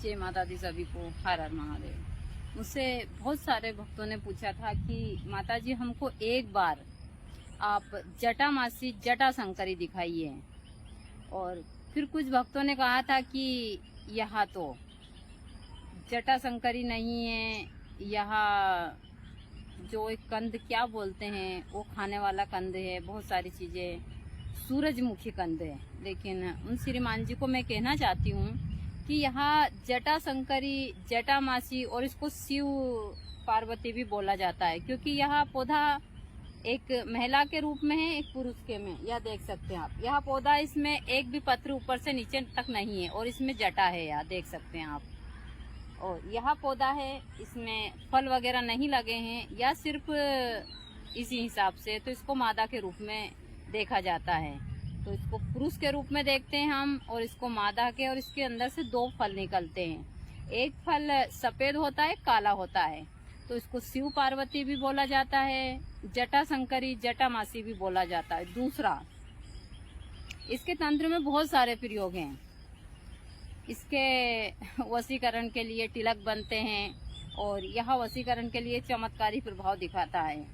जय माता दी सभी को। हर हर महादेव। मुझसे बहुत सारे भक्तों ने पूछा था कि माता जी हमको एक बार आप जटा मासी जटा शंकरी दिखाइए। और फिर कुछ भक्तों ने कहा था कि यहाँ तो जटा शंकरी नहीं है, यहाँ जो एक कंद क्या बोलते हैं वो खाने वाला कंद है, बहुत सारी चीजें, सूरजमुखी कंद है। लेकिन उन श्रीमान जी को मैं कहना चाहती हूँ कि यहाँ जटा शंकरी, जटा मासी और इसको शिव पार्वती भी बोला जाता है, क्योंकि यह पौधा एक महिला के रूप में है, एक पुरुष के में। यह देख सकते हैं आप, यह पौधा, इसमें एक भी पत्र ऊपर से नीचे तक नहीं है और इसमें जटा है, यह देख सकते हैं आप। और यह पौधा है, इसमें फल वगैरह नहीं लगे हैं, या सिर्फ इसी हिसाब से तो इसको मादा के रूप में देखा जाता है। तो इसको पुरुष के रूप में देखते हैं हम, और इसको मादा के, और इसके अंदर से दो फल निकलते हैं। एक फल सफेद होता है, काला होता है। तो इसको शिव पार्वती भी बोला जाता है, जटा शंकरी, जटा मासी भी बोला जाता है। दूसरा, इसके तंत्र में बहुत सारे प्रयोग हैं। इसके वशीकरण के लिए तिलक बनते हैं, और यह वशीकरण के लिए चमत्कारी प्रभाव दिखाता है।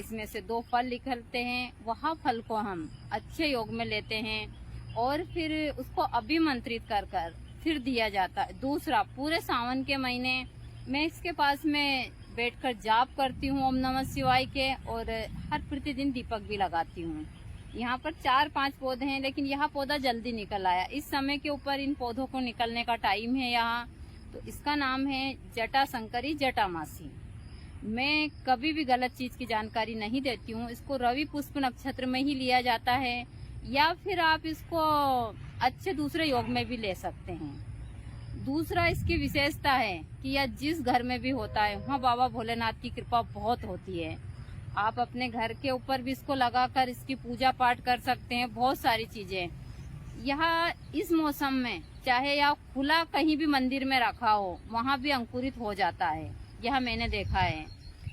इसमें से दो फल निकलते हैं, वह फल को हम अच्छे योग में लेते हैं और फिर उसको अभिमंत्रित कर फिर दिया जाता है। दूसरा, पूरे सावन के महीने मैं इसके पास में बैठकर जाप करती हूँ ओम नमः शिवाय के, और हर प्रतिदिन दीपक भी लगाती हूँ। यहाँ पर 4-5 पौधे हैं, लेकिन यह पौधा जल्दी निकल आया। इस समय के ऊपर इन पौधों को निकलने का टाइम है यहाँ। तो इसका नाम है जटा शंकरी, जटा मासी। मैं कभी भी गलत चीज की जानकारी नहीं देती हूँ। इसको रवि पुष्प नक्षत्र में ही लिया जाता है, या फिर आप इसको अच्छे दूसरे योग में भी ले सकते हैं। दूसरा, इसकी विशेषता है कि यह जिस घर में भी होता है वहाँ बाबा भोलेनाथ की कृपा बहुत होती है। आप अपने घर के ऊपर भी इसको लगाकर इसकी पूजा पाठ कर सकते हैं, बहुत सारी चीजें। यह इस मौसम में चाहे या खुला कहीं भी मंदिर में रखा हो, वहाँ भी अंकुरित हो जाता है। यह मैंने देखा है।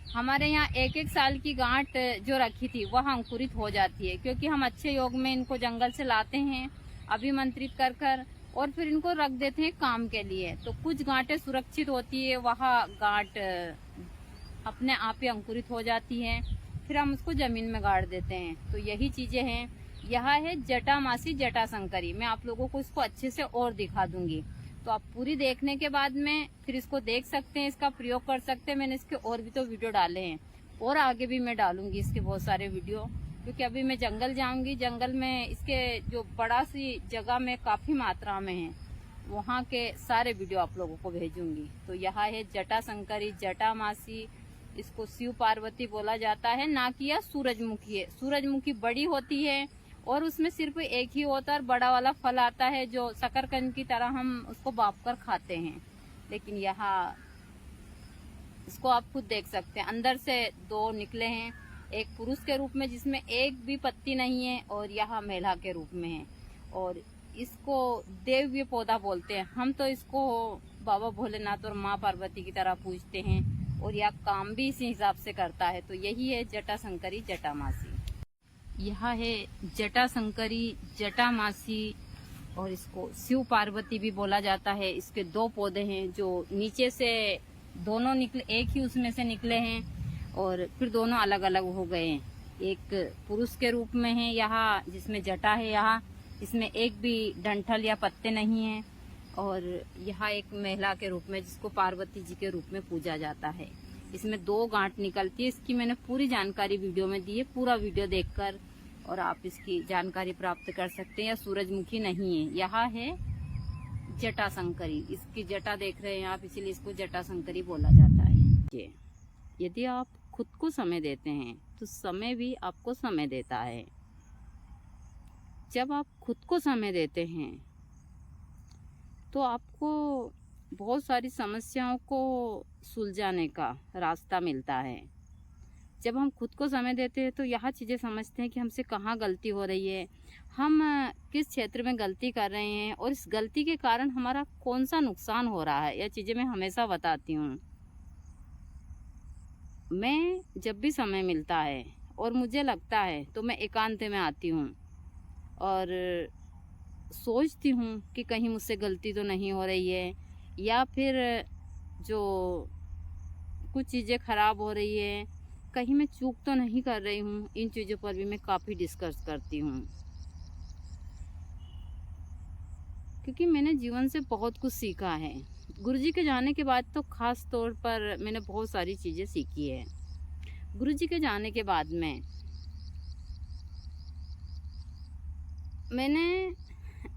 हमारे यहाँ 1-1 साल की गांठ जो रखी थी वह अंकुरित हो जाती है, क्योंकि हम अच्छे योग में इनको जंगल से लाते हैं अभिमंत्रित कर और फिर इनको रख देते हैं काम के लिए। तो कुछ गांठें सुरक्षित होती है, वह गांठ अपने आप ही अंकुरित हो जाती है, फिर हम उसको जमीन में गाड़ देते हैं। तो यही चीजें हैं। यह है जटा मासी, जटा शंकरी। मैं आप लोगों को इसको अच्छे से और दिखा दूंगी, तो आप पूरी देखने के बाद में फिर इसको देख सकते हैं, इसका प्रयोग कर सकते हैं। मैंने इसके और भी तो वीडियो डाले हैं, और आगे भी मैं डालूंगी इसके बहुत सारे वीडियो, क्योंकि अभी मैं जंगल जाऊंगी। जंगल में इसके जो बड़ा सी जगह में काफी मात्रा में है, वहाँ के सारे वीडियो आप लोगों को भेजूंगी। तो यह है जटा शंकरी, जटा मासी। इसको शिव पार्वती बोला जाता है, ना कि यह सूरजमुखी है। सूरजमुखी बड़ी होती है और उसमें सिर्फ एक ही होता है, बड़ा वाला फल आता है जो शकरकंद की तरह हम उसको बाप कर खाते हैं। लेकिन यहाँ इसको आप खुद देख सकते हैं, अंदर से दो निकले हैं, एक पुरुष के रूप में जिसमें एक भी पत्ती नहीं है, और यहाँ महिला के रूप में है। और इसको देव्य पौधा बोलते हैं। हम तो इसको बाबा भोलेनाथ और माँ पार्वती की तरह पूजते हैं, और यह काम भी इसी हिसाब से करता है। तो यही है जटा शंकरी, जटा मासी। यह है जटा शंकरी, जटा मासी, और इसको शिव पार्वती भी बोला जाता है। इसके दो पौधे हैं जो नीचे से दोनों निकले, एक ही उसमें से निकले हैं, और फिर दोनों अलग अलग हो गए हैं। एक पुरुष के रूप में है यहाँ, जिसमें जटा है यहाँ, इसमें एक भी डंठल या पत्ते नहीं है। और यहाँ एक महिला के रूप में, जिसको पार्वती जी के रूप में पूजा जाता है। इसमें दो गांठ निकलती है। इसकी मैंने पूरी जानकारी वीडियो में दी है, पूरा वीडियो देखकर और आप इसकी जानकारी प्राप्त कर सकते हैं। यह सूरजमुखी नहीं है, यह है जटा शंकरी। इसकी जटा देख रहे हैं आप, इसीलिए इसको जटा शंकरी बोला जाता है। यदि आप खुद को समय देते हैं तो समय भी आपको समय देता है। जब आप खुद को समय देते हैं तो आपको बहुत सारी समस्याओं को सुलझाने का रास्ता मिलता है। जब हम खुद को समय देते हैं तो यह चीज़ें समझते हैं कि हमसे कहाँ गलती हो रही है, हम किस क्षेत्र में गलती कर रहे हैं, और इस गलती के कारण हमारा कौन सा नुकसान हो रहा है। यह चीज़ें मैं हमेशा बताती हूँ। मैं जब भी समय मिलता है और मुझे लगता है तो मैं एकांत में आती हूँ और सोचती हूँ कि कहीं मुझसे गलती तो नहीं हो रही है, या फिर जो कुछ चीज़ें ख़राब हो रही है, कहीं मैं चूक तो नहीं कर रही हूँ, इन चीज़ों पर भी मैं काफ़ी डिस्कस करती हूँ। क्योंकि मैंने जीवन से बहुत कुछ सीखा है। गुरुजी के जाने के बाद तो ख़ास तौर पर मैंने बहुत सारी चीज़ें सीखी है। गुरुजी के जाने के बाद में मैंने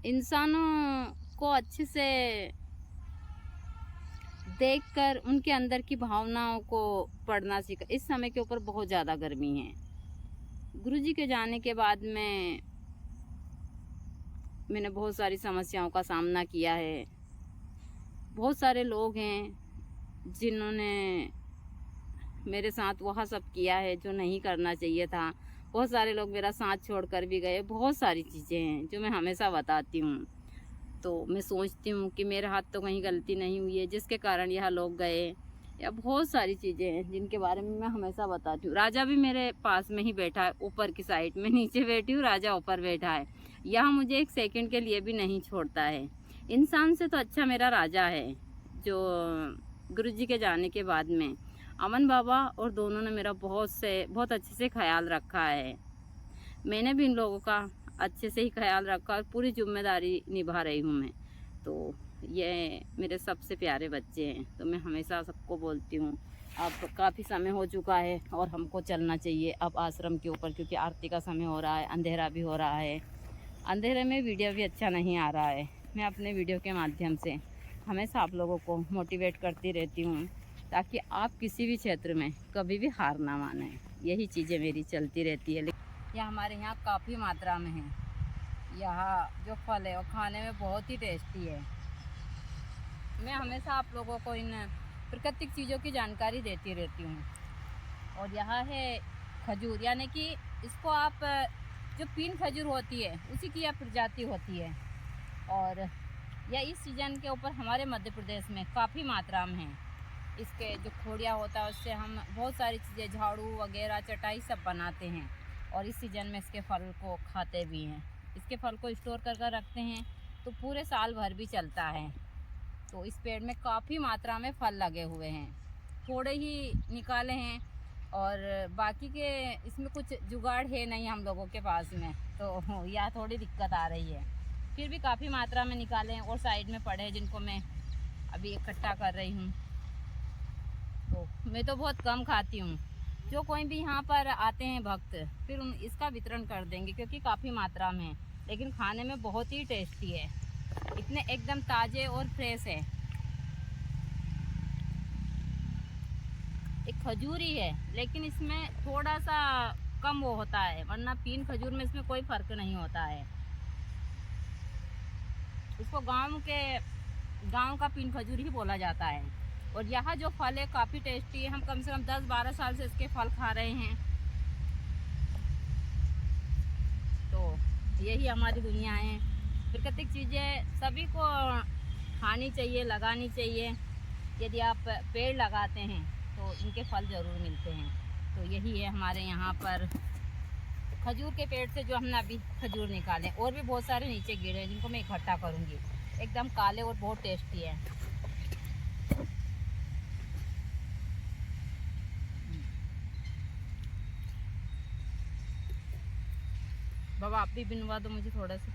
इंसानों को अच्छे से देखकर उनके अंदर की भावनाओं को पढ़ना सीखा। इस समय के ऊपर बहुत ज़्यादा गर्मी है। गुरुजी के जाने के बाद में मैंने बहुत सारी समस्याओं का सामना किया है। बहुत सारे लोग हैं जिन्होंने मेरे साथ वह सब किया है जो नहीं करना चाहिए था। बहुत सारे लोग मेरा साथ छोड़कर भी गए। बहुत सारी चीज़ें हैं जो मैं हमेशा बताती हूँ। तो मैं सोचती हूँ कि मेरे हाथ तो कहीं गलती नहीं हुई है जिसके कारण यह लोग गए, या बहुत सारी चीज़ें हैं जिनके बारे में मैं हमेशा बताती हूँ। राजा भी मेरे पास में ही बैठा है, ऊपर की साइड में। नीचे बैठी हूँ, राजा ऊपर बैठा है। यह मुझे एक सेकंड के लिए भी नहीं छोड़ता है। इंसान से तो अच्छा मेरा राजा है, जो गुरुजी के जाने के बाद में अमन बाबा और दोनों ने मेरा बहुत अच्छे से ख्याल रखा है। मैंने भी इन लोगों का अच्छे से ही ख्याल रखा और पूरी जिम्मेदारी निभा रही हूँ मैं। तो ये मेरे सबसे प्यारे बच्चे हैं। तो मैं हमेशा सबको बोलती हूँ, अब काफ़ी समय हो चुका है और हमको चलना चाहिए अब आश्रम के ऊपर, क्योंकि आरती का समय हो रहा है, अंधेरा भी हो रहा है। अंधेरे में वीडियो भी अच्छा नहीं आ रहा है। मैं अपने वीडियो के माध्यम से हमेशा आप लोगों को मोटिवेट करती रहती हूँ, ताकि आप किसी भी क्षेत्र में कभी भी हार ना माने। यही चीज़ें मेरी चलती रहती है। यह हमारे यहाँ काफ़ी मात्रा में है। यह जो फल है वो खाने में बहुत ही टेस्टी है। मैं हमेशा आप लोगों को इन प्राकृतिक चीज़ों की जानकारी देती रहती हूँ। और यहाँ है खजूर, यानी कि इसको आप जो पीन खजूर होती है उसी की यह प्रजाति होती है। और यह इस सीजन के ऊपर हमारे मध्य प्रदेश में काफ़ी मात्रा में है। इसके जो खोड़िया होता है उससे हम बहुत सारी चीज़ें, झाड़ू वगैरह, चटाई सब बनाते हैं। और इस सीज़न में इसके फल को खाते भी हैं। इसके फल को स्टोर कर कर रखते हैं तो पूरे साल भर भी चलता है। तो इस पेड़ में काफ़ी मात्रा में फल लगे हुए हैं। थोड़े ही निकाले हैं और बाकी के इसमें कुछ जुगाड़ है नहीं हम लोगों के पास में, तो यह थोड़ी दिक्कत आ रही है। फिर भी काफ़ी मात्रा में निकाले हैं और साइड में पड़े हैं जिनको मैं अभी इकट्ठा कर रही हूँ। तो मैं तो बहुत कम खाती हूँ। जो कोई भी यहाँ पर आते हैं भक्त, फिर उन इसका वितरण कर देंगे, क्योंकि काफ़ी मात्रा में है, लेकिन खाने में बहुत ही टेस्टी है। इतने एकदम ताज़े और फ्रेश है। एक खजूर ही है, लेकिन इसमें थोड़ा सा कम वो होता है, वरना पीन खजूर में इसमें कोई फ़र्क नहीं होता है। इसको गांव का पीन खजूर ही बोला जाता है। और यहाँ जो फल है काफ़ी टेस्टी है। हम कम से कम 10-12 साल से इसके फल खा रहे हैं। तो यही हमारी दुनिया है। प्राकृतिक चीज़ें सभी को खानी चाहिए, लगानी चाहिए। यदि आप पेड़ लगाते हैं तो इनके फल ज़रूर मिलते हैं। तो यही है हमारे यहाँ पर खजूर के पेड़ से जो हमने अभी खजूर निकाले। और भी बहुत सारे नीचे गिरे हैं जिनको मैं इकट्ठा करूँगी। एकदम काले और बहुत टेस्टी है। बाबा आप भी बिनवा दो मुझे थोड़ा सा।